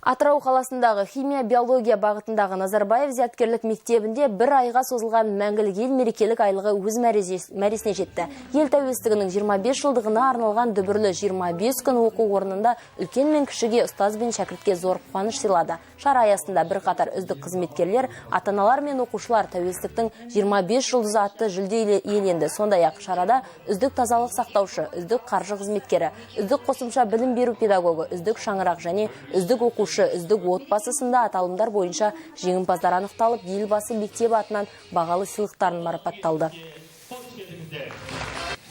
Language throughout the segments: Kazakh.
Атырау қаласындағы химия-биология бағытындағы Назарбаев зияткерлік мектебінде бір айға созылған мәңгілік ел мерекелік айлығы өз мәресіне жетті. Ел тәуелсіздігінің 25 жылдығына арналған дүбірлі 25 күн оқу орнында үлкен мен кішіге, ұстаз бен шәкіртке зор қуаныш сыйлады. Шара аясында бірқатар үздік қызметкерлер, ата-аналар мен оқушылар тәуелсіздіктің 25 жұлдызы атты жүлде иеленді. Сондай-ақ шарада үздік тазалық сақтаушы, үздік қаржы қызметкері, үздік қосымша білім беру педагогы, үздік шаңырақ және үздік оқушы, үздік отбасы сынды аталымдар бойынша жеңімпаздар анықталып, елбасы мектебі атынан бағалы сыйлықтарын марапатталды.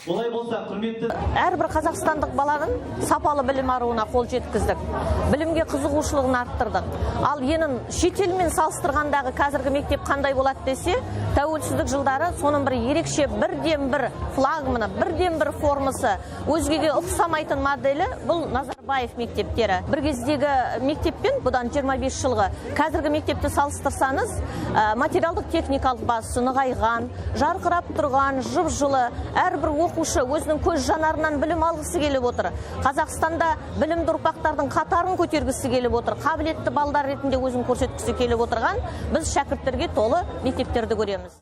Әрбір қазақстандық баланың сапалы білім алуына қол жеткіздік. Білімге қызығушылығын арттырдық. Ал енін шетелмен салыстырғандағы қазіргі мектеп қандай болады десе, тәуелсіздік жылдары соның бір ерекше бірден-бір флагманы, бірден-бір формасы, өзгеге ұқсамайтын моделі бұл Назарбаев мектептері. Бір кездегі мектеппен бұдан 25 жылғы қазіргі мектепті салыстырсаңыз, материалдық техникалық базасы нығайған, жарқырап тұрған, жып-жылы, әрбір оқушы өзінің көз жанарынан білім алғысы келіп отыр. Қазақстанда білімді ұрпақтардың қатарын көтергісі келіп отыр. Қабілетті балдар ретінде өзін көрсеткісі келіп отырған біз шәкірттерге толы мектептерді көреміз.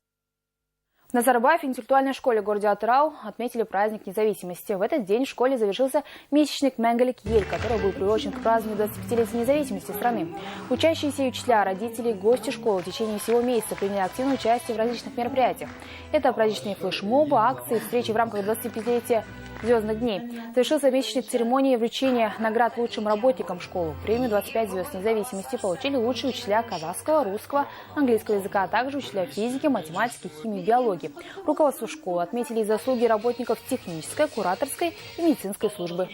В Назарбаев интеллектуальной школе в городе Атырау отметили праздник независимости. В этот день в школе завершился месячник «Мәңгілік ел», который был приурочен к празднованию 25-летия независимости страны. Учащиеся и учителя, родители, гости школы в течение всего месяца приняли активное участие в различных мероприятиях. Это праздничные флешмобы, акции, встречи в рамках 25-летия звездных дней. Завершился месячник церемонии вручения наград лучшим работникам школы. Премию 25 звезд независимости получили лучшие учителя казахского, русского, английского языка, а также учителя физики, математики, химии, биологии. Руководство школы отметили заслуги работников технической, кураторской и медицинской службы.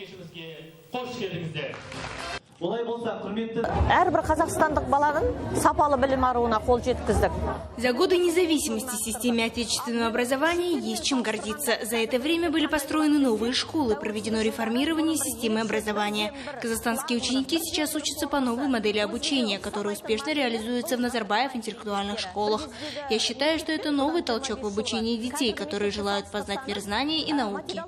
Әрбір қазақстандық баланың сапалы білім алуына қол жеткіздік. За годы независимости системе отечественного образования есть чем гордиться. За это время были построены новые школы, проведено реформирование системы образования. Казахстанские ученики сейчас учатся по новой модели обучения, которая успешно реализуется в Назарбаев интеллектуальных школах. Я считаю, что это новый толчок в обучении детей, которые желают познать мир знания и науки.